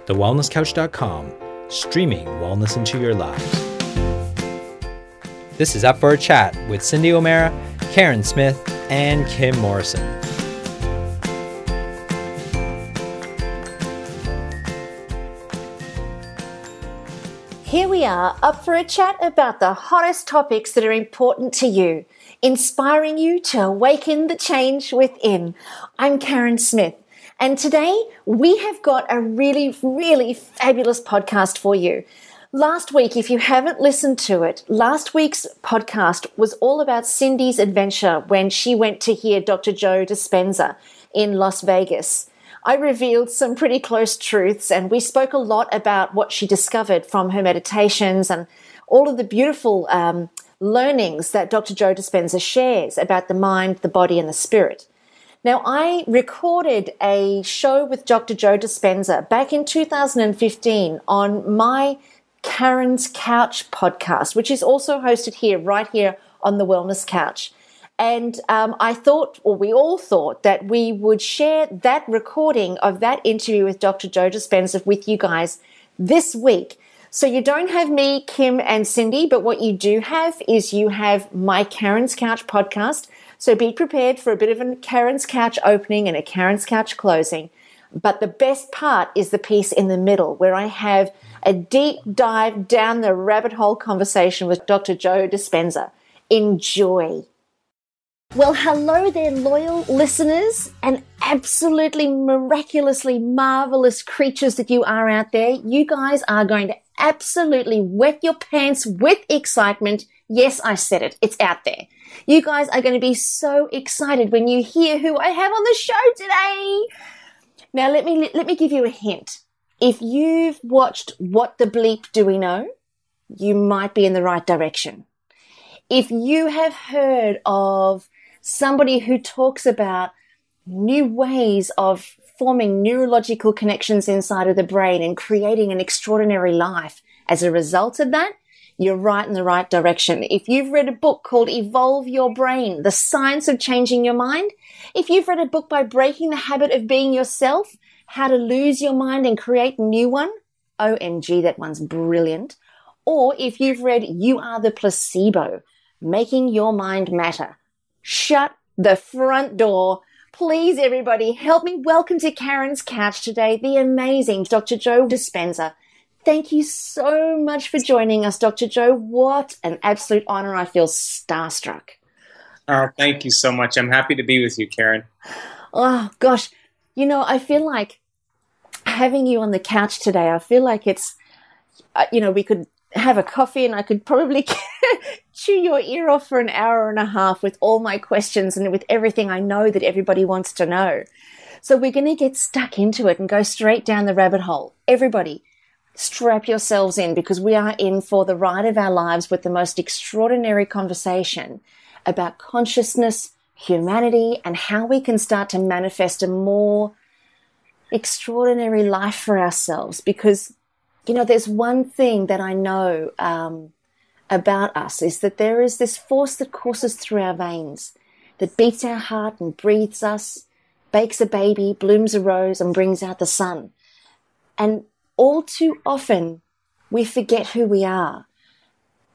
thewellnesscouch.com, streaming wellness into your lives. This is Up for a Chat with Cyndi O'Meara, Carren Smith, and Kim Morrison. Here we are, up for a chat about the hottest topics that are important to you, inspiring you to awaken the change within. I'm Carren Smith, and today we have got a really, really fabulous podcast for you. Last week, if you haven't listened to it, last week's podcast was all about Cyndi's adventure when she went to hear Dr. Joe Dispenza in Las Vegas. I revealed some pretty close truths, and we spoke a lot about what she discovered from her meditations and all of the beautiful learnings that Dr. Joe Dispenza shares about the mind, the body, and the spirit. Now, I recorded a show with Dr. Joe Dispenza back in 2015 on my Carren's Couch podcast, which is also hosted here, right here on the Wellness Couch. And I thought, or we all thought, that we would share that recording of that interview with Dr. Joe Dispenza with you guys this week. So you don't have me, Kim, and Cyndi, but what you do have is you have my Carren's Couch podcast. So be prepared for a bit of a Carren's Couch opening and a Carren's Couch closing. But the best part is the piece in the middle where I have a deep dive down the rabbit hole conversation with Dr. Joe Dispenza. Enjoy. Well, hello there, loyal listeners and absolutely miraculously marvelous creatures that you are out there. You guys are going to absolutely wet your pants with excitement. Yes, I said it. It's out there. You guys are going to be so excited when you hear who I have on the show today. Now, let me give you a hint. If you've watched What the Bleep Do We Know, you might be in the right direction. If you have heard of somebody who talks about new ways of forming neurological connections inside of the brain and creating an extraordinary life as a result of that, you're right in the right direction. If you've read a book called Evolve Your Brain, The Science of Changing Your Mind, if you've read a book by Breaking the Habit of Being Yourself, How to Lose Your Mind and Create a New One, OMG, that one's brilliant. Or if you've read You Are the Placebo, Making Your Mind Matter, shut the front door. Please, everybody, help me welcome to Carren's Couch today the amazing Dr. Joe Dispenza. Thank you so much for joining us, Dr. Joe. What an absolute honor. I feel starstruck. Oh, thank you so much. I'm happy to be with you, Carren. Oh, gosh. You know, I feel like having you on the couch today, I feel like it's, we could have a coffee and I could probably chew your ear off for an hour and a half with all my questions and with everything I know that everybody wants to know. So we're going to get stuck into it and go straight down the rabbit hole. Everybody, strap yourselves in because we are in for the ride of our lives with the most extraordinary conversation about consciousness, humanity, and how we can start to manifest a more extraordinary life for ourselves. Because there's one thing that I know about us is that there is this force that courses through our veins, that beats our heart and breathes us, bakes a baby, blooms a rose, and brings out the sun. And all too often, we forget who we are.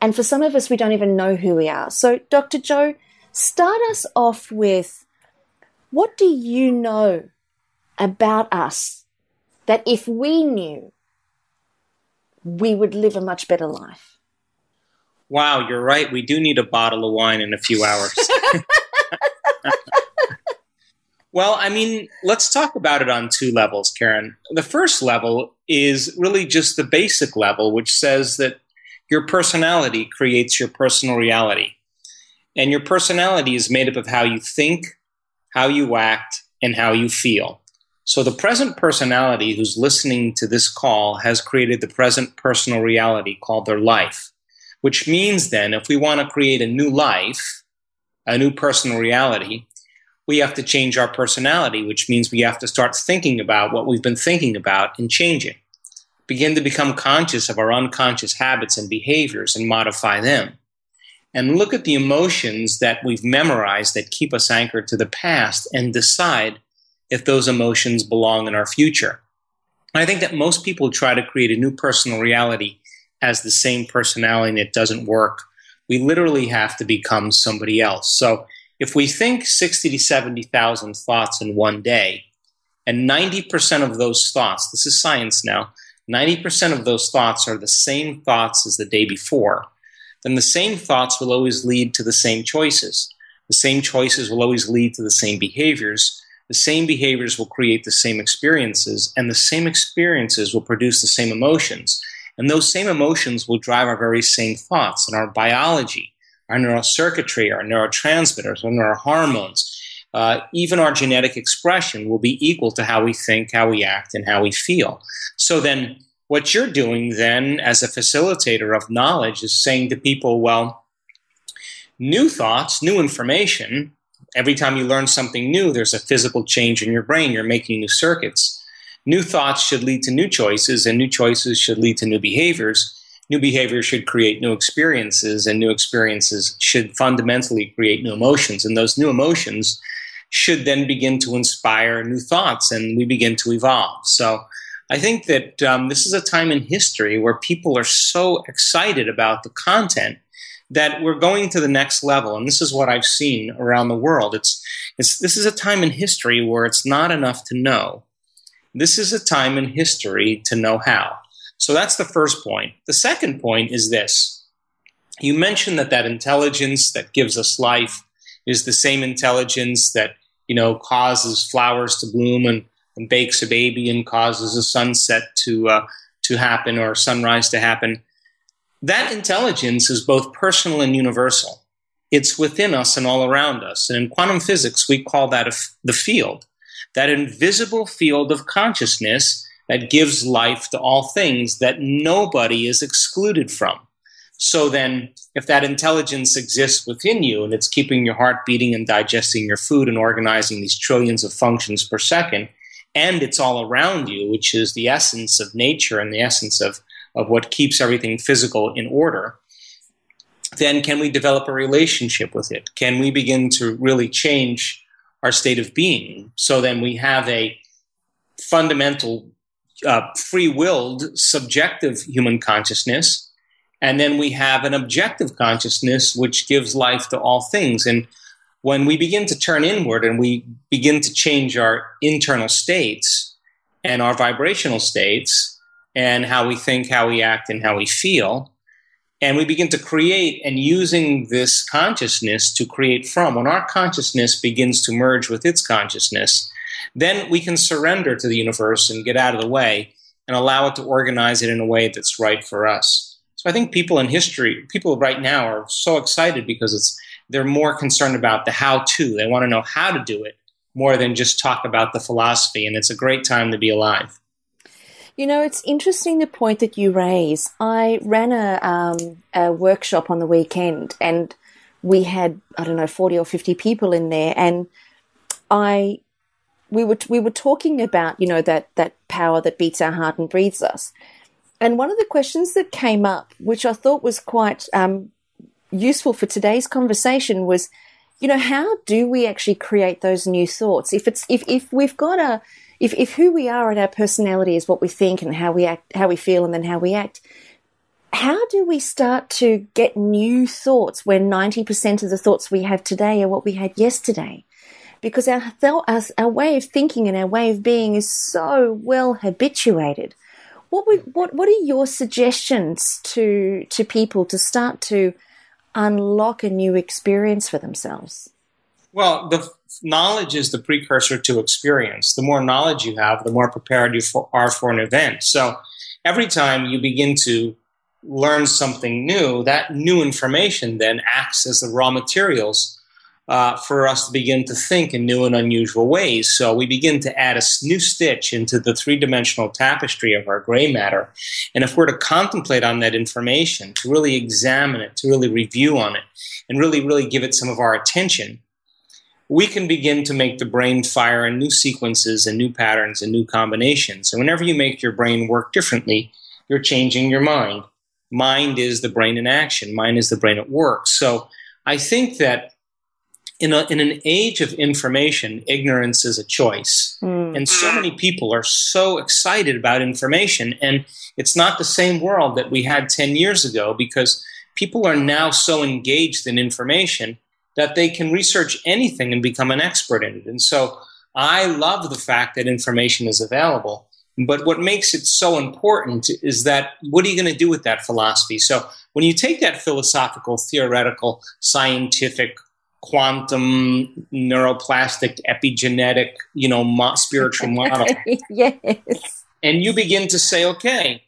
And for some of us, we don't even know who we are. So, Dr. Joe, start us off with, what do you know about us that if we knew, we would live a much better life? Wow, you're right. We do need a bottle of wine in a few hours. Well, let's talk about it on two levels, Carren. The first level is really just the basic level, which says that your personality creates your personal reality. And your personality is made up of how you think, how you act, and how you feel. So the present personality who's listening to this call has created the present personal reality called their life, which means then if we want to create a new life, a new personal reality, we have to change our personality, which means we have to start thinking about what we've been thinking about and changing. Begin to become conscious of our unconscious habits and behaviors and modify them. And look at the emotions that we've memorized that keep us anchored to the past and decide if those emotions belong in our future. I think that most people try to create a new personal reality as the same personality, and it doesn't work. We literally have to become somebody else. So if we think 60 to 70,000 thoughts in one day, and 90% of those thoughts, this is science now, 90% of those thoughts are the same thoughts as the day before, then the same thoughts will always lead to the same choices. The same choices will always lead to the same behaviors. The same behaviors will create the same experiences, and the same experiences will produce the same emotions. And those same emotions will drive our very same thoughts and our biology, our neurocircuitry, our neurotransmitters, our neurohormones. Even our genetic expression will be equal to how we think, how we act, and how we feel. So then what you're doing then as a facilitator of knowledge is saying to people, well, new thoughts, new information, every time you learn something new, there's a physical change in your brain. You're making new circuits. New thoughts should lead to new choices, and new choices should lead to new behaviors. New behaviors should create new experiences, and new experiences should fundamentally create new emotions. And those new emotions should then begin to inspire new thoughts, and we begin to evolve. So I think that this is a time in history where people are so excited about the content that we're going to the next level. And this is what I've seen around the world. This is a time in history where it's not enough to know. This is a time in history to know how. So that's the first point. The second point is this. You mentioned that intelligence that gives us life is the same intelligence that, causes flowers to bloom and bakes a baby and causes a sunset to happen or sunrise to happen. That intelligence is both personal and universal. It's within us and all around us. And in quantum physics, we call that the field, that invisible field of consciousness that gives life to all things that nobody is excluded from. So then, if that intelligence exists within you and it's keeping your heart beating and digesting your food and organizing these trillions of functions per second, and it's all around you, which is the essence of nature and the essence of what keeps everything physical in order, then can we develop a relationship with it? Can we begin to really change our state of being? So then we have a fundamental free-willed, subjective human consciousness, and then we have an objective consciousness which gives life to all things. And when we begin to turn inward and we begin to change our internal states and our vibrational states and how we think, how we act, and how we feel, and we begin to create and using this consciousness to create from, when our consciousness begins to merge with its consciousness, then we can surrender to the universe and get out of the way and allow it to organize it in a way that's right for us. So I think people right now are so excited because they're more concerned about the how-to. They want to know how to do it more than just talk about the philosophy, and it's a great time to be alive. It's interesting the point that you raise. I ran a workshop on the weekend, and we had, 40 or 50 people in there, and we were talking about, that power that beats our heart and breathes us. And one of the questions that came up, which I thought was quite useful for today's conversation, was, how do we actually create those new thoughts? If we've got if who we are and our personality is what we think and how we act, how we feel, and then how we act, how do we start to get new thoughts when 90% of the thoughts we have today are what we had yesterday? Because our way of thinking and our way of being is so well habituated. What are your suggestions to people to start to unlock a new experience for themselves? Well, the knowledge is the precursor to experience. The more knowledge you have, the more prepared you are for an event. So every time you begin to learn something new, that new information then acts as the raw materials for us to begin to think in new and unusual ways. So we begin to add a new stitch into the three-dimensional tapestry of our gray matter. And if we're to contemplate on that information, to really examine it, to really review on it, and really, really give it some of our attention, we can begin to make the brain fire in new sequences and new patterns and new combinations. And whenever you make your brain work differently, you're changing your mind. Mind is the brain in action. Mind is the brain at work. So I think that in an age of information, ignorance is a choice. And so many people are so excited about information. And it's not the same world that we had 10 years ago, because people are now so engaged in information that they can research anything and become an expert in it. And so I love the fact that information is available. But what makes it so important is that, what are you going to do with that philosophy? So when you take that philosophical, theoretical, scientific, quantum, neuroplastic, epigenetic, spiritual model, Yes. and you begin to say, okay,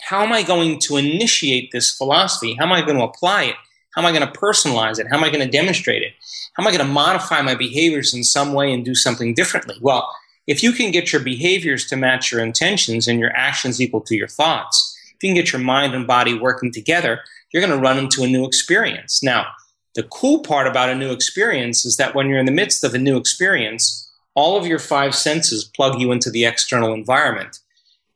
how am I going to initiate this philosophy? How am I going to apply it? How am I going to personalize it? How am I going to demonstrate it? How am I going to modify my behaviors in some way and do something differently? Well, if you can get your behaviors to match your intentions and your actions equal to your thoughts, if you can get your mind and body working together, you're going to run into a new experience. Now, the cool part about a new experience is that when you're in the midst of a new experience, all of your five senses plug you into the external environment.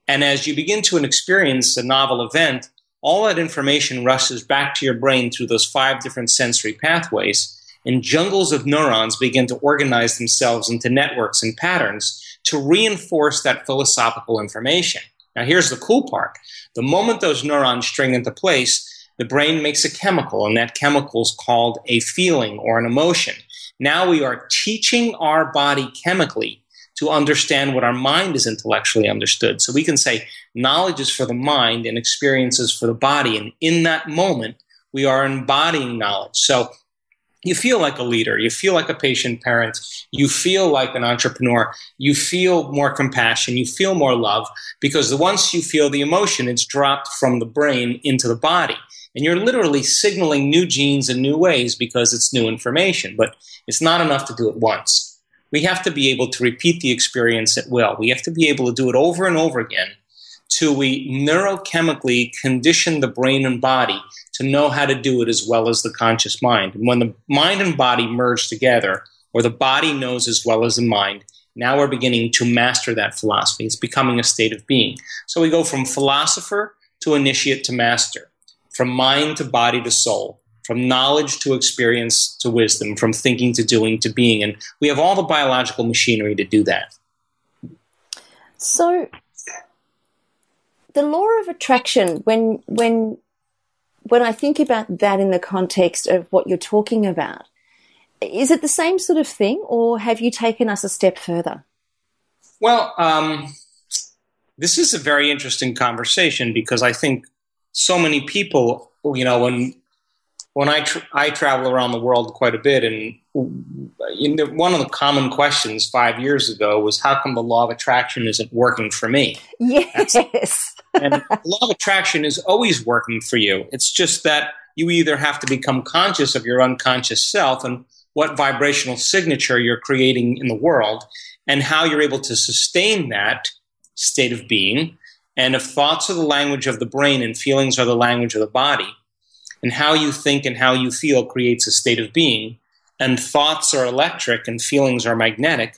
And as you begin to experience a novel event, all that information rushes back to your brain through those five different sensory pathways, and jungles of neurons begin to organize themselves into networks and patterns to reinforce that philosophical information. Now, here's the cool part. The moment those neurons string into place, the brain makes a chemical, and that chemical is called a feeling or an emotion. Now we are teaching our body chemically to understand what our mind is intellectually understood. So we can say knowledge is for the mind and experience is for the body. And in that moment, we are embodying knowledge. So you feel like a leader, you feel like a patient parent, you feel like an entrepreneur, you feel more compassion, you feel more love, because once you feel the emotion, it's dropped from the brain into the body. And you're literally signaling new genes in new ways because it's new information. But it's not enough to do it once. We have to be able to repeat the experience at will. We have to be able to do it over and over again till we neurochemically condition the brain and body to know how to do it as well as the conscious mind. And when the mind and body merge together, or the body knows as well as the mind, now we're beginning to master that philosophy. It's becoming a state of being. So we go from philosopher to initiate to master, from mind to body to soul, from knowledge to experience to wisdom, from thinking to doing to being. And we have all the biological machinery to do that. So the law of attraction, when I think about that in the context of what you're talking about, is it the same sort of thing, or have you taken us a step further? Well, this is a very interesting conversation, because I think so many people, when I travel around the world quite a bit, and one of the common questions 5 years ago was, how come the law of attraction isn't working for me? Yes. And the law of attraction is always working for you. It's just that you either have to become conscious of your unconscious self and what vibrational signature you're creating in the world, and how you're able to sustain that state of being. And if thoughts are the language of the brain and feelings are the language of the body, and how you think and how you feel creates a state of being, and thoughts are electric and feelings are magnetic,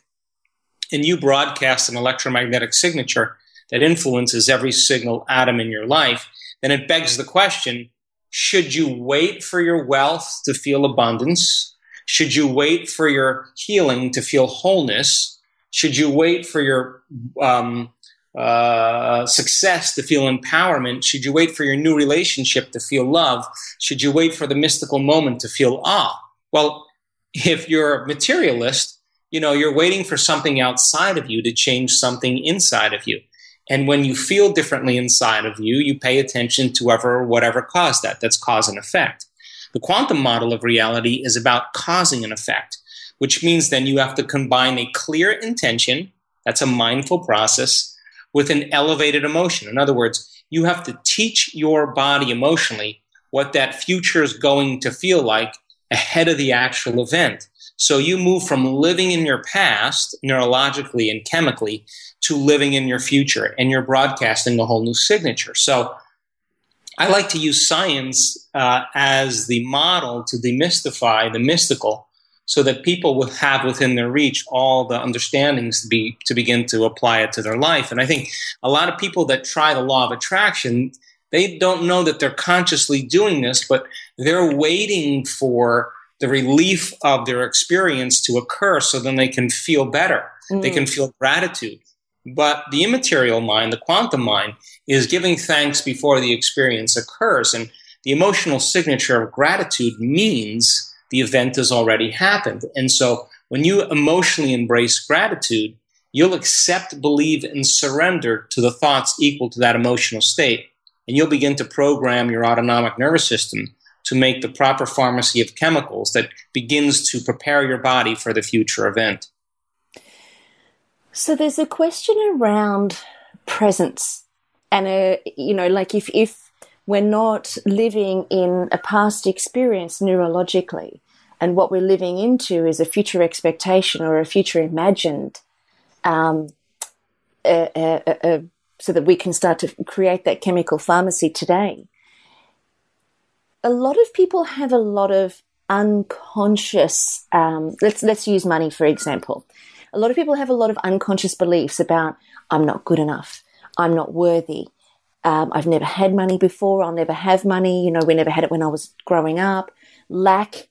and you broadcast an electromagnetic signature that influences every signal atom in your life, then it begs the question, should you wait for your wealth to feel abundance? Should you wait for your healing to feel wholeness? Should you wait for your success to feel empowerment? Should you wait for your new relationship to feel love? Should you wait for the mystical moment to feel awe? Well, if you're a materialist, you're waiting for something outside of you to change something inside of you. And when you feel differently inside of you, you pay attention to whatever caused that. That's cause and effect. The quantum model of reality is about causing an effect, which means then you have to combine a clear intention, that's a mindful process, with an elevated emotion. In other words, you have to teach your body emotionally what that future is going to feel like ahead of the actual event. So you move from living in your past, neurologically and chemically, to living in your future, and you're broadcasting a whole new signature. So I like to use science as the model to demystify the mystical, so that people will have within their reach all the understandings to begin to apply it to their life. And I think a lot of people that try the law of attraction, they don't know that they're consciously doing this, but they're waiting for the relief of their experience to occur so then they can feel better. They can feel gratitude. But the immaterial mind, the quantum mind, is giving thanks before the experience occurs. And the emotional signature of gratitude means the event has already happened. And so when you emotionally embrace gratitude, you'll accept, believe, and surrender to the thoughts equal to that emotional state. And you'll begin to program your autonomic nervous system to make the proper pharmacy of chemicals that begins to prepare your body for the future event. So there's a question around presence. And, like if we're not living in a past experience neurologically, and what we're living into is a future expectation or a future imagined, so that we can start to create that chemical pharmacy today. A lot of people have a lot of unconscious, let's use money for example. A lot of people have a lot of unconscious beliefs about, I'm not good enough, I'm not worthy, I've never had money before, I'll never have money, we never had it when I was growing up. Lack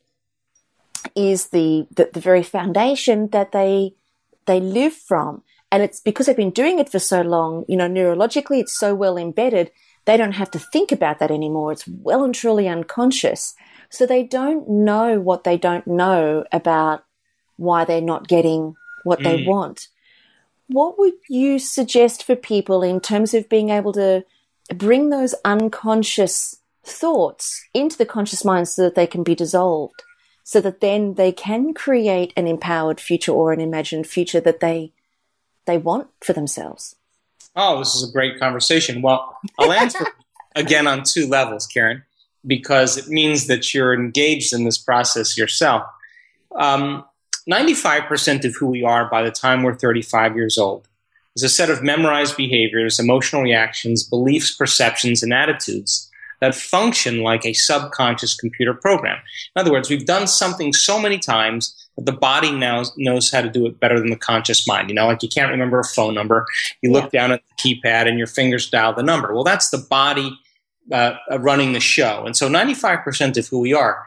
is the very foundation that they live from. And it's because they've been doing it for so long, neurologically it's so well embedded, they don't have to think about that anymore. It's well and truly unconscious. So they don't know what they don't know about why they're not getting what they want. What would you suggest for people in terms of being able to bring those unconscious thoughts into the conscious mind so that they can be dissolved, so that then they can create an empowered future or an imagined future that they want for themselves? Oh, this is a great conversation. Well, I'll answer again on two levels, Carren, because it means that you're engaged in this process yourself. 95% of who we are by the time we're 35 years old is a set of memorized behaviors, emotional reactions, beliefs, perceptions, and attitudes that function like a subconscious computer program. In other words, we've done something so many times that the body now knows how to do it better than the conscious mind. Like you can't remember a phone number. You look down at the keypad and your fingers dial the number. Well, that's the body running the show. And so 95% of who we are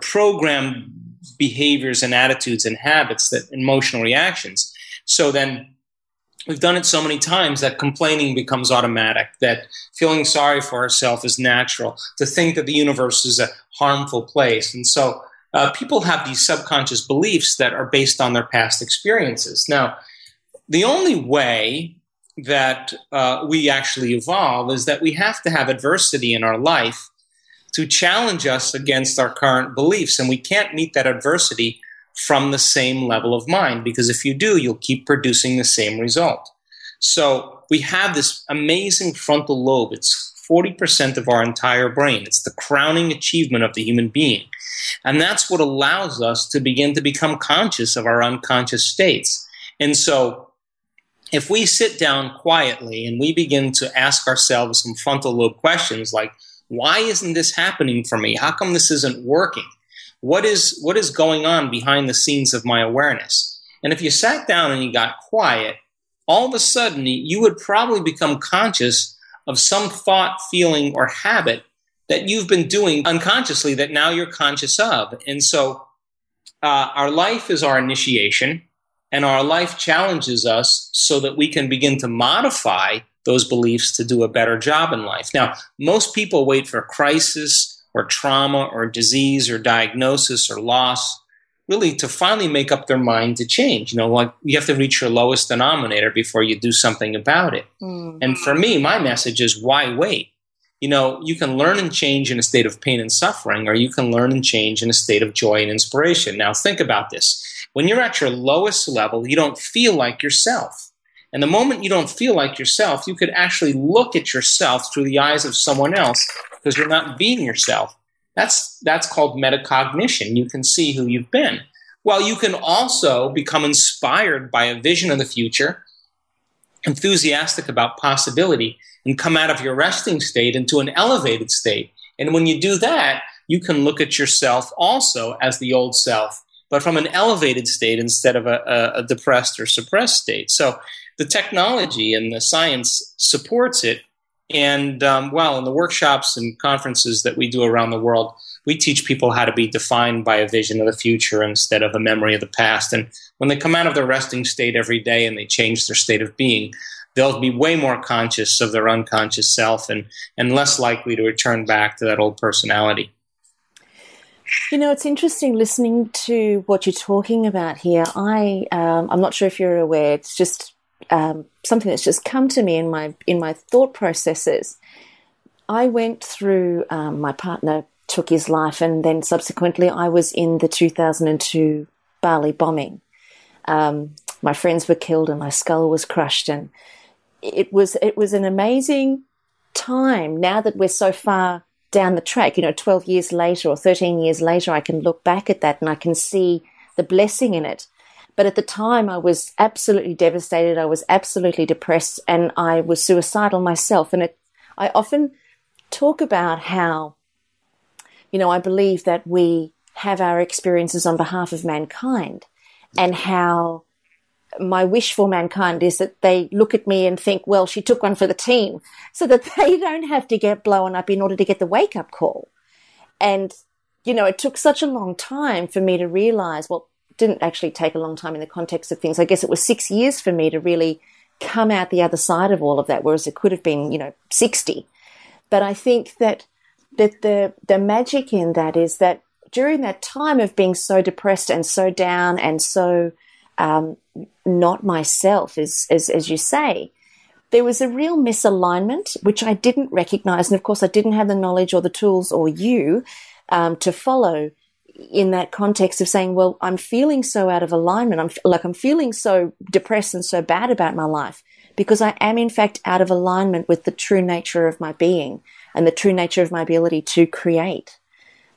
programmed behaviors and attitudes and habits, that emotional reactions. So then we've done it so many times that complaining becomes automatic, that feeling sorry for ourselves is natural, to think that the universe is a harmful place. And so people have these subconscious beliefs that are based on their past experiences. Now, the only way that we actually evolve is that we have to have adversity in our life to challenge us against our current beliefs. And we can't meet that adversity from the same level of mind, because if you do, you'll keep producing the same result. So we have this amazing frontal lobe. It's 40% of our entire brain. It's the crowning achievement of the human being. And that's what allows us to begin to become conscious of our unconscious states. And so if we sit down quietly and we begin to ask ourselves some frontal lobe questions like, why isn't this happening for me? How come this isn't working? What is going on behind the scenes of my awareness? And if you sat down and you got quiet, all of a sudden you would probably become conscious of some thought, feeling, or habit that you've been doing unconsciously that now you're conscious of. And so our life is our initiation, and our life challenges us so that we can begin to modify those beliefs to do a better job in life. Now, most people wait for crisis or trauma or disease or diagnosis or loss really to finally make up their mind to change. Like you have to reach your lowest denominator before you do something about it. Mm-hmm. And for me, my message is, why wait? You can learn and change in a state of pain and suffering, or you can learn and change in a state of joy and inspiration. Now, think about this. When you're at your lowest level, you don't feel like yourself. And the moment you don't feel like yourself, you could actually look at yourself through the eyes of someone else because you're not being yourself. That's called metacognition. You can see who you've been. Well, you can also become inspired by a vision of the future, enthusiastic about possibility, and come out of your resting state into an elevated state. And when you do that, you can look at yourself also as the old self, but from an elevated state instead of a depressed or suppressed state. So the technology and the science supports it. And, in the workshops and conferences that we do around the world, we teach people how to be defined by a vision of the future instead of a memory of the past. And when they come out of their resting state every day and they change their state of being, they'll be way more conscious of their unconscious self and less likely to return back to that old personality. You know, it's interesting listening to what you're talking about here. I'm not sure if you're aware. It's just something that's just come to me in my thought processes. I went through, my partner took his life, and then subsequently I was in the 2002 Bali bombing. My friends were killed and my skull was crushed, and it was an amazing time. Now that we're so far down the track, 12 years later or 13 years later, I can look back at that and I can see the blessing in it. But at the time, I was absolutely devastated. I was absolutely depressed, and I was suicidal myself. And I often talk about how, I believe that we have our experiences on behalf of mankind, and how my wish for mankind is that they look at me and think, well, she took one for the team, so that they don't have to get blown up in order to get the wake-up call. And, it took such a long time for me to realize, well, it didn't actually take a long time in the context of things. I guess it was 6 years for me to really come out the other side of all of that, whereas it could have been, 60. But I think that the magic in that is that during that time of being so depressed and so down and so not myself, as you say, there was a real misalignment, which I didn't recognize. And of course, I didn't have the knowledge or the tools or you to follow in that context of saying, well, I'm feeling so out of alignment. I'm feeling so depressed and so bad about my life because I am, in fact, out of alignment with the true nature of my being and the true nature of my ability to create.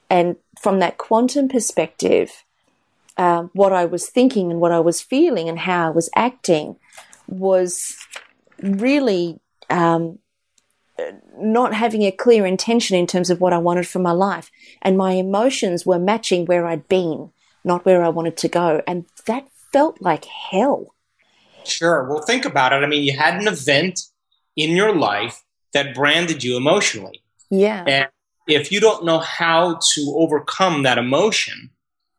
And from that quantum perspective, what I was thinking and what I was feeling and how I was acting was really not having a clear intention in terms of what I wanted for my life. And my emotions were matching where I'd been, not where I wanted to go. And that felt like hell. Sure. Well, think about it. I mean, you had an event in your life that branded you emotionally. Yeah. And if you don't know how to overcome that emotion,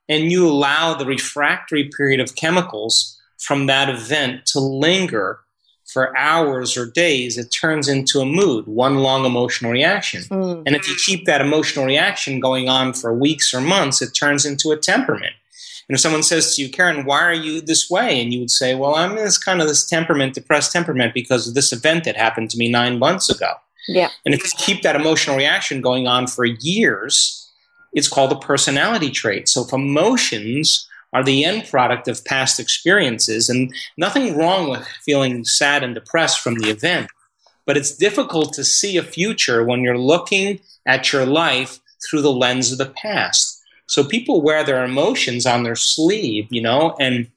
and you allow the refractory period of chemicals from that event to linger for hours or days, it turns into a mood, one long emotional reaction. Mm. And if you keep that emotional reaction going on for weeks or months, it turns into a temperament. And if someone says to you, Carren, why are you this way? And you would say, well, I'm this temperament, depressed temperament, because of this event that happened to me 9 months ago. Yeah. And if you keep that emotional reaction going on for years, it's called a personality trait. So if emotions are the end product of past experiences, and nothing wrong with feeling sad and depressed from the event, but it's difficult to see a future when you're looking at your life through the lens of the past. So people wear their emotions on their sleeve, and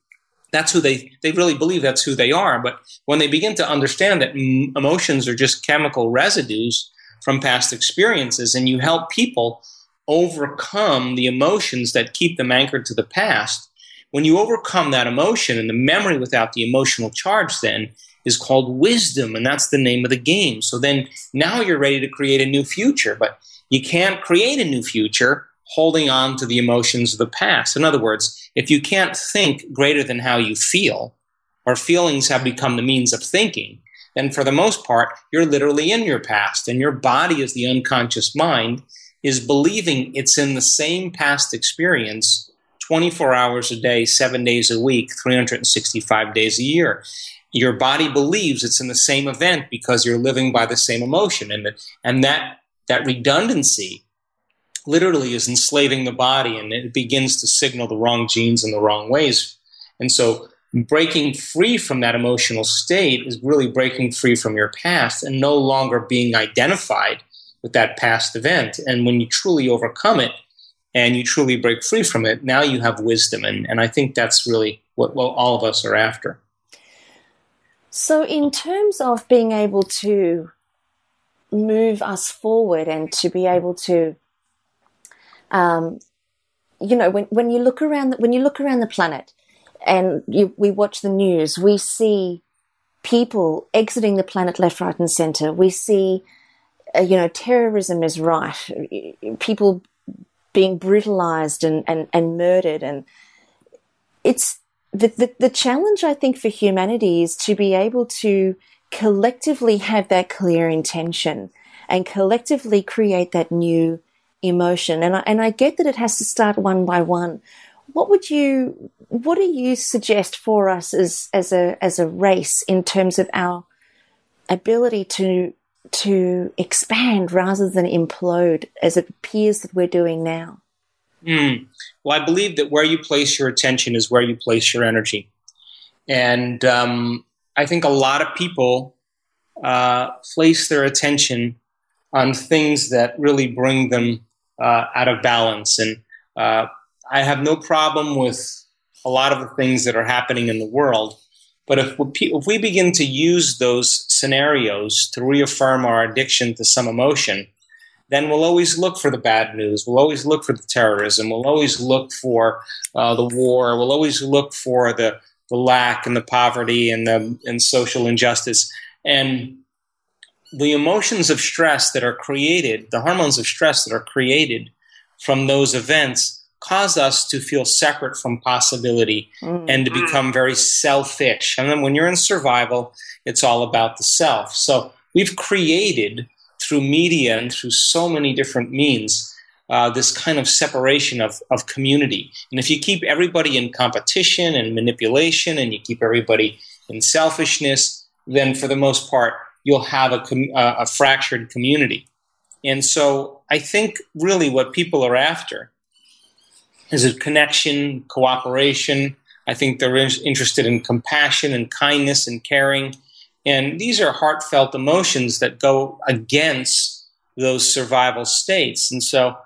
that's who they really believe that's who they are. But when they begin to understand that emotions are just chemical residues from past experiences, and you help people overcome the emotions that keep them anchored to the past, when you overcome that emotion, and the memory without the emotional charge then is called wisdom, and that's the name of the game. So then now you're ready to create a new future, but you can't create a new future holding on to the emotions of the past. In other words, if you can't think greater than how you feel, or feelings have become the means of thinking, then for the most part, you're literally in your past, and your body as the unconscious mind is believing it's in the same past experience 24 hours a day, 7 days a week, 365 days a year. Your body believes it's in the same event because you're living by the same emotion. And that redundancy literally is enslaving the body, and it begins to signal the wrong genes in the wrong ways. And so breaking free from that emotional state is really breaking free from your past and no longer being identified with that past event. And when you truly overcome it and you truly break free from it, now you have wisdom. And I think that's really what all of us are after. So in terms of being able to move us forward and to be able to, when you look around the planet and we watch the news, we see people exiting the planet left, right, and center. We see terrorism is rife. People being brutalized and murdered. And it's the challenge, I think, for humanity is to be able to collectively have that clear intention and collectively create that new emotion. And I get that it has to start one by one. What do you suggest for us as a race in terms of our ability to expand rather than implode, as it appears that we're doing now? Well, I believe that where you place your attention is where you place your energy. And I think a lot of people place their attention on things that really bring them out of balance. And I have no problem with a lot of the things that are happening in the world. But if we begin to use those scenarios to reaffirm our addiction to some emotion, then we'll always look for the bad news. We'll always look for the terrorism. We'll always look for the war. We'll always look for the lack and the poverty and social injustice. And the emotions of stress that are created, the hormones of stress that are created from those events, cause us to feel separate from possibility and to become very selfish. And then when you're in survival, it's all about the self. So we've created, through media and through so many different means, this kind of separation of community. And if you keep everybody in competition and manipulation and you keep everybody in selfishness, then for the most part, you'll have a fractured community. And so I think really what people are after is a connection, cooperation. I think they're interested in compassion and kindness and caring. And these are heartfelt emotions that go against those survival states. And so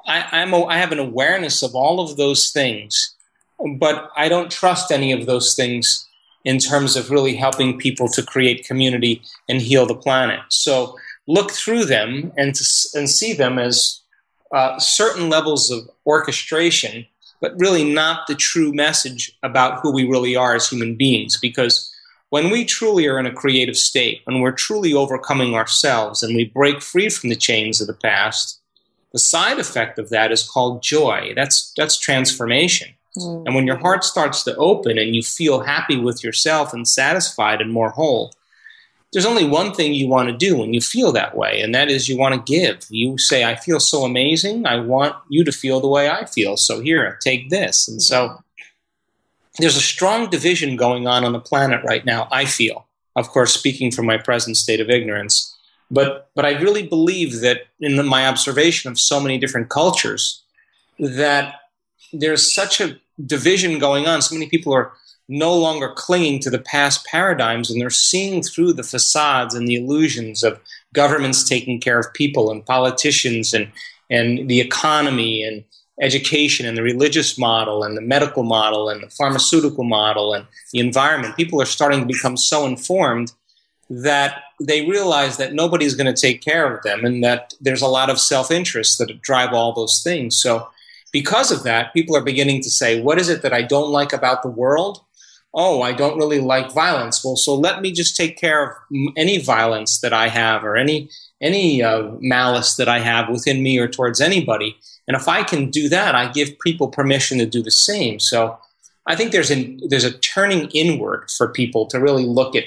I have an awareness of all of those things, but I don't trust any of those things in terms of really helping people to create community and heal the planet. So look through them and see them as certain levels of orchestration, but really not the true message about who we really are as human beings. Because when we truly are in a creative state, when we're truly overcoming ourselves and we break free from the chains of the past, the side effect of that is called joy. That's transformation. And when your heart starts to open and you feel happy with yourself and satisfied and more whole, there's only one thing you want to do when you feel that way, and that is you want to give. You say, I feel so amazing. I want you to feel the way I feel. So here, take this. And so there's a strong division going on the planet right now, I feel. Of course, speaking from my present state of ignorance. But I really believe that in my observation of so many different cultures, that there's such a division going on. So many people are no longer clinging to the past paradigms, and they're seeing through the facades and the illusions of governments taking care of people and politicians and the economy and education and the religious model and the medical model and the pharmaceutical model and the environment. People are starting to become so informed that they realize that nobody's going to take care of them and that there's a lot of self-interest that drive all those things. So because of that, people are beginning to say, what is it that I don't like about the world? Oh, I don't really like violence. Well, so let me just take care of any violence that I have or any malice that I have within me or towards anybody. And if I can do that, I give people permission to do the same. So I think there's a turning inward for people to really look at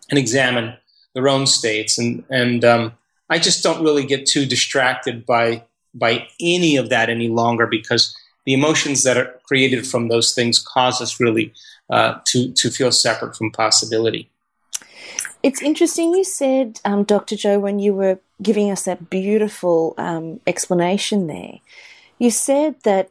and examine their own states. And I just don't really get too distracted by any of that any longer, because the emotions that are created from those things cause us really to feel separate from possibility. It's interesting you said, Dr. Joe, when you were giving us that beautiful explanation there, you said that,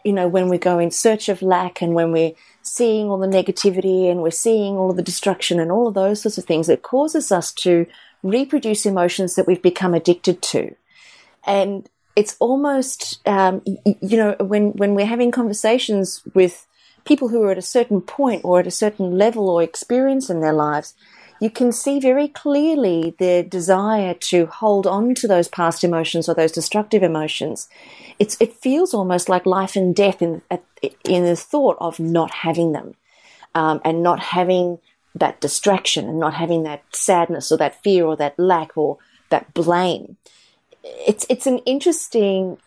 you know, when we go in search of lack and when we're seeing all the negativity and we're seeing all of the destruction and all of those sorts of things, it causes us to reproduce emotions that we've become addicted to. And it's almost, you know, when we're having conversations with people who are at a certain point or at a certain level or experience in their lives, you can see very clearly their desire to hold on to those past emotions or those destructive emotions. It feels almost like life and death in the thought of not having them, and not having that distraction and not having that sadness or that fear or that lack or that blame. It's an interesting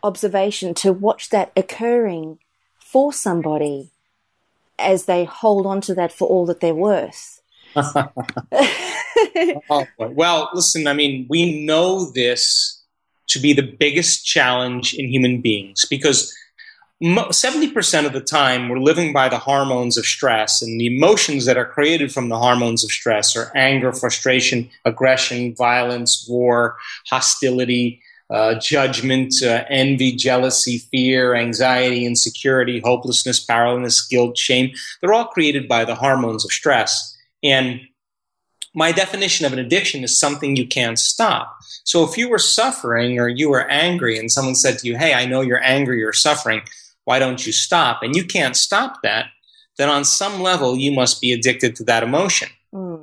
observation to watch that occurring for somebody as they hold on to that for all that they're worth. Oh, well, listen, I mean, we know this to be the biggest challenge in human beings because 70% of the time we're living by the hormones of stress, and the emotions that are created from the hormones of stress are anger, frustration, aggression, violence, war, hostility, judgment, envy, jealousy, fear, anxiety, insecurity, hopelessness, powerlessness, guilt, shame. They're all created by the hormones of stress. And my definition of an addiction is something you can't stop. So if you were suffering or you were angry and someone said to you, hey, I know you're angry or suffering, why don't you stop? And you can't stop that, then on some level you must be addicted to that emotion.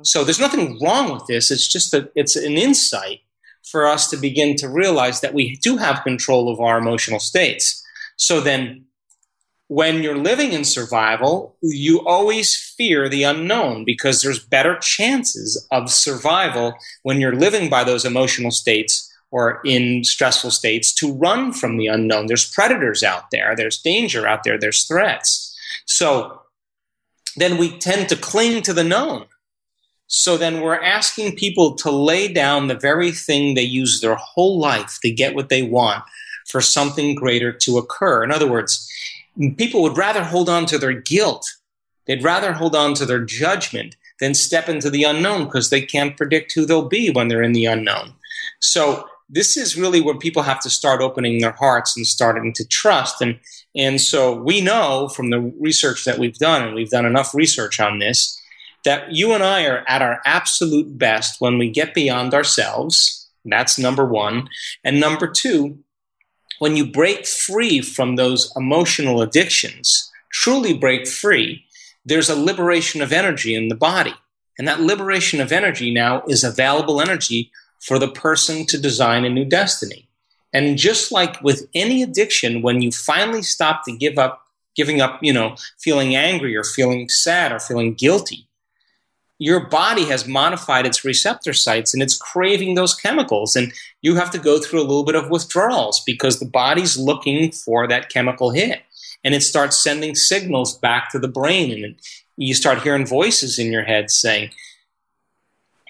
So there's nothing wrong with this. It's just that it's an insight for us to begin to realize that we do have control of our emotional states. So then when you're living in survival, you always fear the unknown because there's better chances of survival when you're living by those emotional states or in stressful states to run from the unknown. There's predators out there. There's danger out there. There's threats. So then we tend to cling to the known. So then we're asking people to lay down the very thing they use their whole life to get what they want for something greater to occur. In other words, people would rather hold on to their guilt. They'd rather hold on to their judgment than step into the unknown because they can't predict who they'll be when they're in the unknown. So this is really where people have to start opening their hearts and starting to trust. And so we know from the research that we've done, and we've done enough research on this, that you and I are at our absolute best when we get beyond ourselves. That's number one. And number two, when you break free from those emotional addictions, truly break free, there's a liberation of energy in the body. And that liberation of energy now is available energy for the person to design a new destiny. And just like with any addiction, when you finally stop to giving up, feeling angry or feeling sad or feeling guilty, your body has modified its receptor sites and it's craving those chemicals. And you have to go through a little bit of withdrawals because the body's looking for that chemical hit. And it starts sending signals back to the brain. And you start hearing voices in your head saying,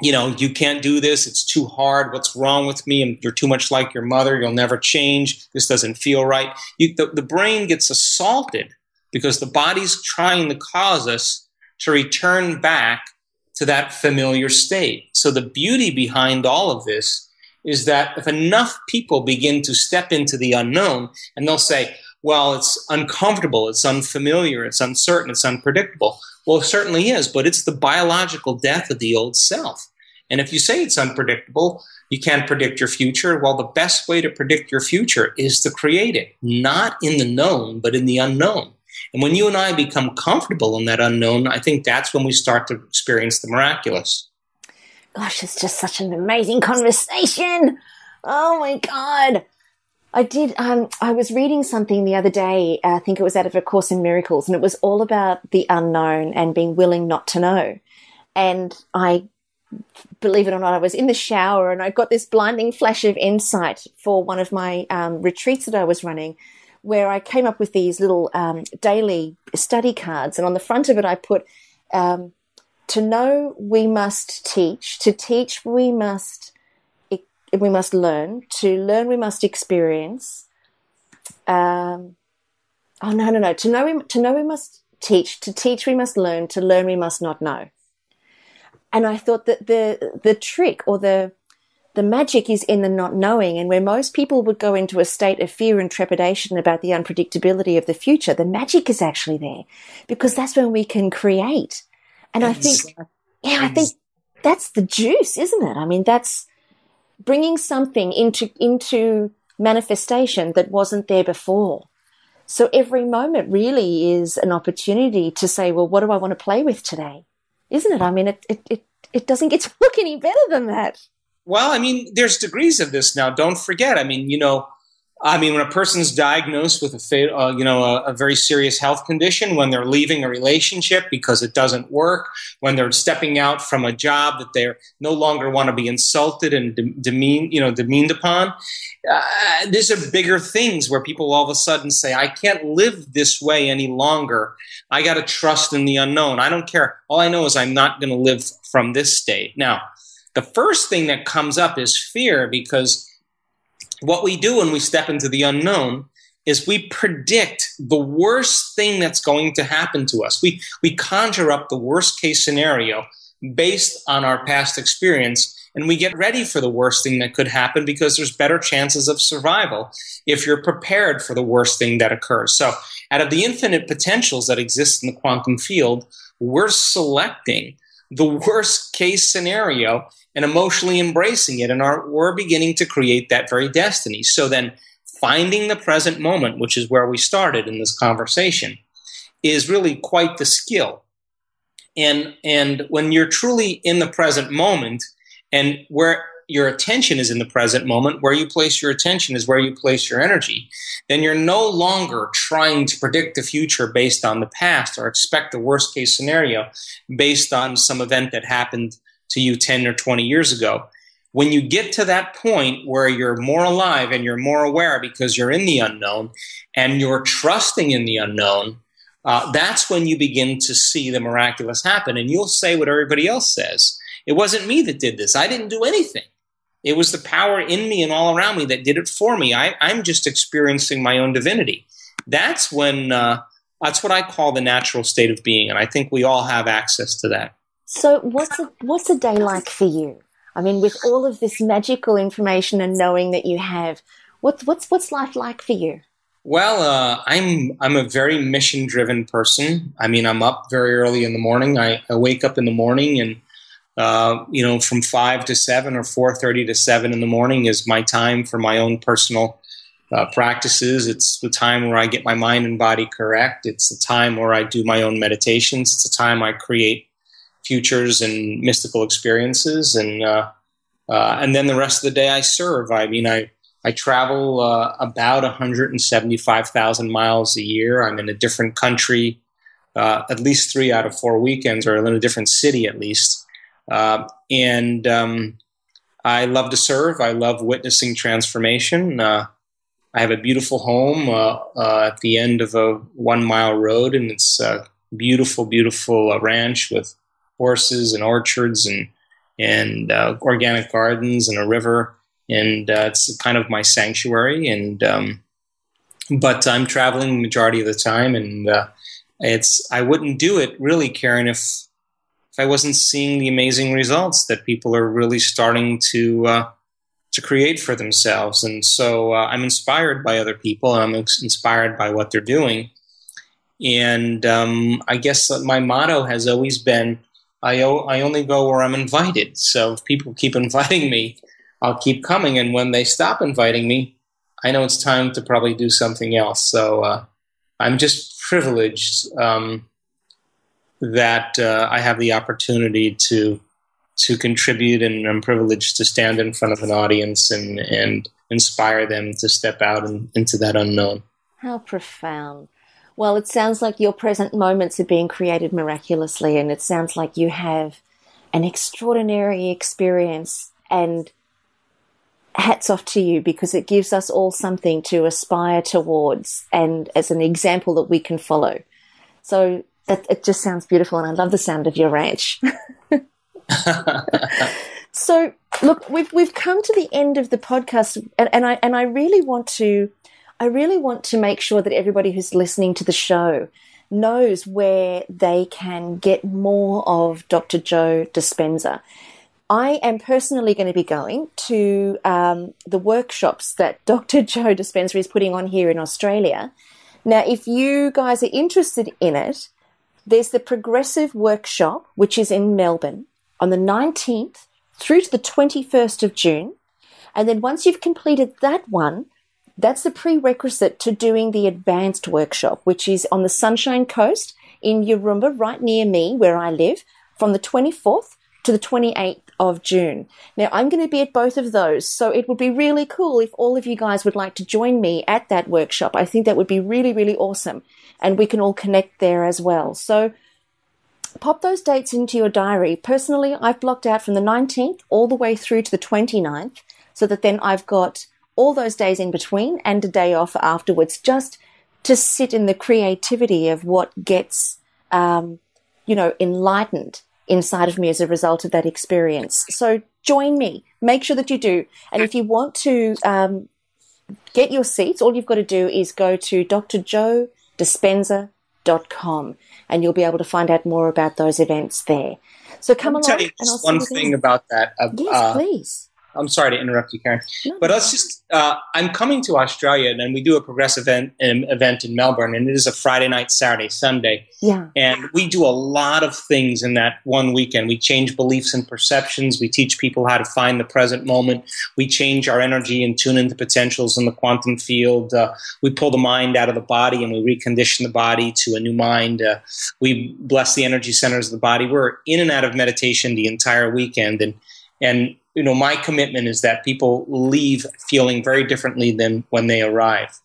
you can't do this. It's too hard. What's wrong with me? You're too much like your mother. You'll never change. This doesn't feel right. The brain gets assaulted because the body's trying to cause us to return back to that familiar state. So the beauty behind all of this is that if enough people begin to step into the unknown and they'll say, well, it's uncomfortable, it's unfamiliar, it's uncertain, it's unpredictable. Well, it certainly is, but it's the biological death of the old self. And if you say it's unpredictable, you can't predict your future. Well, the best way to predict your future is to create it, not in the known, but in the unknown. And when you and I become comfortable in that unknown, I think that's when we start to experience the miraculous. Gosh, it's just such an amazing conversation. Oh my God. I was reading something the other day, I think it was out of A Course in Miracles, and it was all about the unknown and being willing not to know. And believe it or not, I was in the shower and I got this blinding flash of insight for one of my retreats that I was running, where I came up with these little daily study cards. And on the front of it, I put, to know we must teach, to teach we must learn, to learn we must experience. To know we must teach, to teach we must learn, to learn we must not know. And I thought that the trick or the magic is in the not knowing, and where most people would go into a state of fear and trepidation about the unpredictability of the future, the magic is actually there because that's when we can create. And I think that's the juice, isn't it? I mean, that's bringing something into manifestation that wasn't there before. So every moment really is an opportunity to say, well, what do I want to play with today? Isn't it? I mean, it doesn't get to look any better than that. Well, I mean, there's degrees of this now. Don't forget. I mean, I mean, when a person's diagnosed with a very serious health condition, when they're leaving a relationship because it doesn't work, when they're stepping out from a job that they no longer want to be insulted and demeaned upon, these are bigger things where people all of a sudden say, "I can't live this way any longer. I got to trust in the unknown. I don't care. All I know is I'm not going to live from this state." Now, the first thing that comes up is fear, because what we do when we step into the unknown is we predict the worst thing that's going to happen to us. We conjure up the worst case scenario based on our past experience, and we get ready for the worst thing that could happen because there's better chances of survival if you're prepared for the worst thing that occurs. So out of the infinite potentials that exist in the quantum field, we're selecting the worst case scenario and emotionally embracing it, and we're beginning to create that very destiny. So then finding the present moment, which is where we started in this conversation, is really quite the skill. And when you're truly in the present moment, and where your attention is in the present moment, where you place your attention is where you place your energy, then you're no longer trying to predict the future based on the past or expect the worst case scenario based on some event that happened to you 10 or 20 years ago. When you get to that point where you're more alive and you're more aware because you're in the unknown and you're trusting in the unknown, that's when you begin to see the miraculous happen. And you'll say what everybody else says. It wasn't me that did this. I didn't do anything. It was the power in me and all around me that did it for me. I'm just experiencing my own divinity. That's when, that's what I call the natural state of being. And I think we all have access to that. So what's a day like for you? I mean, with all of this magical information and knowing that you have, what's life like for you? Well, I'm a very mission-driven person. I mean, I'm up very early in the morning. I wake up in the morning, and from 5 to 7 or 4:30 to 7 in the morning is my time for my own personal practices. It's the time where I get my mind and body correct. It's the time where I do my own meditations. It's the time I create futures and mystical experiences, and then the rest of the day I serve. I mean, I travel about 175,000 miles a year. I'm in a different country at least 3 out of 4 weekends, or in a different city at least. And I love to serve. I love witnessing transformation. I have a beautiful home at the end of a 1-mile road, and it's a beautiful, beautiful ranch with horses and orchards and organic gardens and a river, and it's kind of my sanctuary. And but I'm traveling the majority of the time, and I wouldn't do it really, Carren, if I wasn't seeing the amazing results that people are really starting to create for themselves. And so I'm inspired by other people, and I'm inspired by what they're doing. And I guess my motto has always been, I only go where I'm invited. So if people keep inviting me, I'll keep coming. And when they stop inviting me, I know it's time to probably do something else. So I'm just privileged that I have the opportunity to contribute, and I'm privileged to stand in front of an audience and inspire them to step out into that unknown. How profound. Well, it sounds like your present moments are being created miraculously, and it sounds like you have an extraordinary experience, and hats off to you, because it gives us all something to aspire towards and as an example that we can follow. So it just sounds beautiful, and I love the sound of your ranch. So, look, we've come to the end of the podcast, and I really want to make sure that everybody who's listening to the show knows where they can get more of Dr. Joe Dispenza. I am personally going to be going to the workshops that Dr. Joe Dispenza is putting on here in Australia. Now, if you guys are interested in it, there's the Progressive Workshop, which is in Melbourne, on the 19th through to the 21st of June. And then once you've completed that one, that's the prerequisite to doing the Advanced Workshop, which is on the Sunshine Coast in Yurumba, right near me, where I live, from the 24th to the 28th of June. Now, I'm going to be at both of those, so it would be really cool if all of you guys would like to join me at that workshop. I think that would be really, really awesome, and we can all connect there as well. So pop those dates into your diary. Personally, I've blocked out from the 19th all the way through to the 29th, so that then I've got all those days in between and a day off afterwards, just to sit in the creativity of what gets, enlightened inside of me as a result of that experience. So join me. Make sure that you do. And if you want to get your seats, all you've got to do is go to drjoedispenza.com, and you'll be able to find out more about those events there. So come along. I'll tell you just one thing about that. Yes, please. I'm sorry to interrupt you, Carren. No. But I'm coming to Australia, and we do a progressive event in Melbourne, and it is a Friday night, Saturday, Sunday. Yeah. And we do a lot of things in that one weekend. We change beliefs and perceptions. We teach people how to find the present moment. We change our energy and tune into potentials in the quantum field. We pull the mind out of the body, and we recondition the body to a new mind. We bless the energy centers of the body. We're in and out of meditation the entire weekend, and my commitment is that people leave feeling very differently than when they arrive.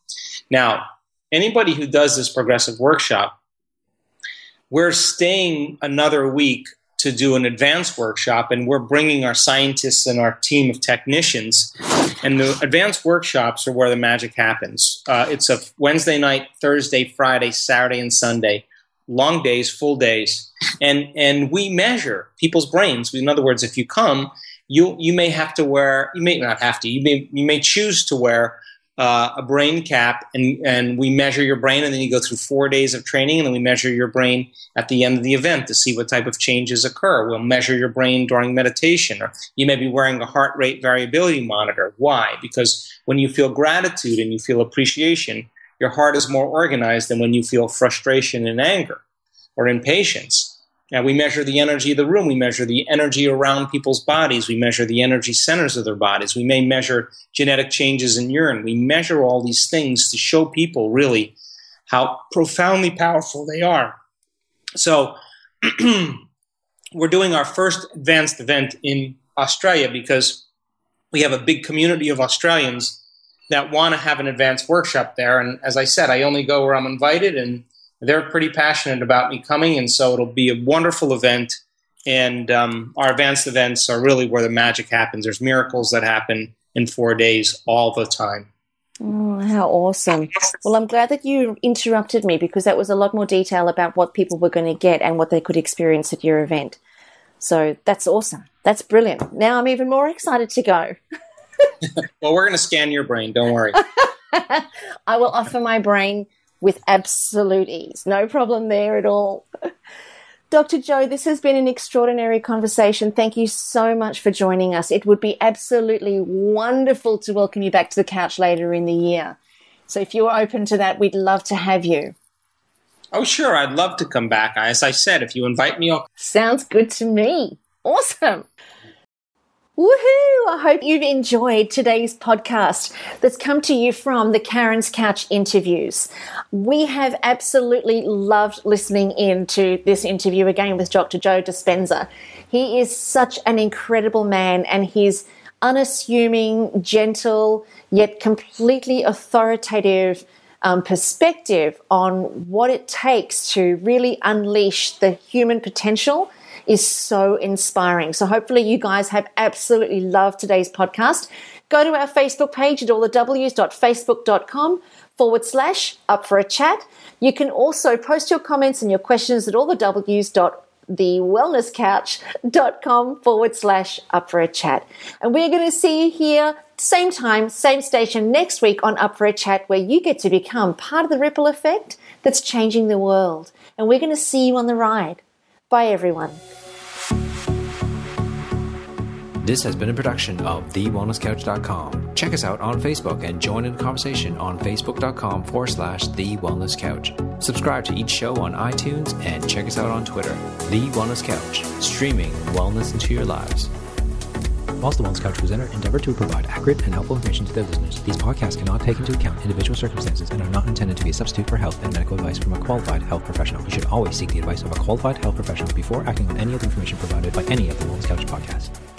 Now, anybody who does this progressive workshop, we're staying another week to do an advanced workshop, and we're bringing our scientists and our team of technicians. And the advanced workshops are where the magic happens. It's a Wednesday night, Thursday, Friday, Saturday, and Sunday. Long days, full days. And we measure people's brains. In other words, if you come, you may have to wear, you may not have to, you may choose to wear a brain cap, and we measure your brain, and then you go through 4 days of training, and then we measure your brain at the end of the event to see what type of changes occur. We'll measure your brain during meditation, or you may be wearing a heart rate variability monitor. Why? Because when you feel gratitude and you feel appreciation, your heart is more organized than when you feel frustration and anger or impatience. Now, we measure the energy of the room. We measure the energy around people's bodies. We measure the energy centers of their bodies. We may measure genetic changes in urine. We measure all these things to show people really how profoundly powerful they are. So we're doing our first advanced event in Australia because we have a big community of Australians that want to have an advanced workshop there. And as I said, I only go where I'm invited, and they're pretty passionate about me coming, and so it'll be a wonderful event. And our advanced events are really where the magic happens. There's miracles that happen in 4 days all the time. Oh, how awesome. Well, I'm glad that you interrupted me, because that was a lot more detail about what people were going to get and what they could experience at your event. So that's awesome. That's brilliant. Now I'm even more excited to go. Well, we're going to scan your brain. Don't worry. I will offer my brain with absolute ease. No problem there at all. Dr. Joe, this has been an extraordinary conversation. Thank you so much for joining us. It would be absolutely wonderful to welcome you back to the couch later in the year. So if you're open to that, we'd love to have you. Oh, sure. I'd love to come back. As I said, if you invite me, I'll... Sounds good to me. Awesome. Woohoo! I hope you've enjoyed today's podcast that's come to you from the Carren's Couch interviews. We have absolutely loved listening in to this interview again with Dr. Joe Dispenza. He is such an incredible man, and his unassuming, gentle, yet completely authoritative perspective on what it takes to really unleash the human potential is so inspiring. So hopefully you guys have absolutely loved today's podcast. Go to our Facebook page at allthews.facebook.com/up for a chat. You can also post your comments and your questions at allthews.thewellnesscouch.com/up for a chat. And we're going to see you here, same time, same station next week on Up for a Chat, where you get to become part of the ripple effect that's changing the world. And we're going to see you on the ride. Bye, everyone. This has been a production of TheWellnessCouch.com. Check us out on Facebook and join in the conversation on Facebook.com/TheWellnessCouch. Subscribe to each show on iTunes and check us out on Twitter. The Wellness Couch, streaming wellness into your lives. Whilst the Wellness Couch presenter endeavor to provide accurate and helpful information to their listeners, these podcasts cannot take into account individual circumstances and are not intended to be a substitute for health and medical advice from a qualified health professional. You should always seek the advice of a qualified health professional before acting on any of the information provided by any of the Wellness Couch podcasts.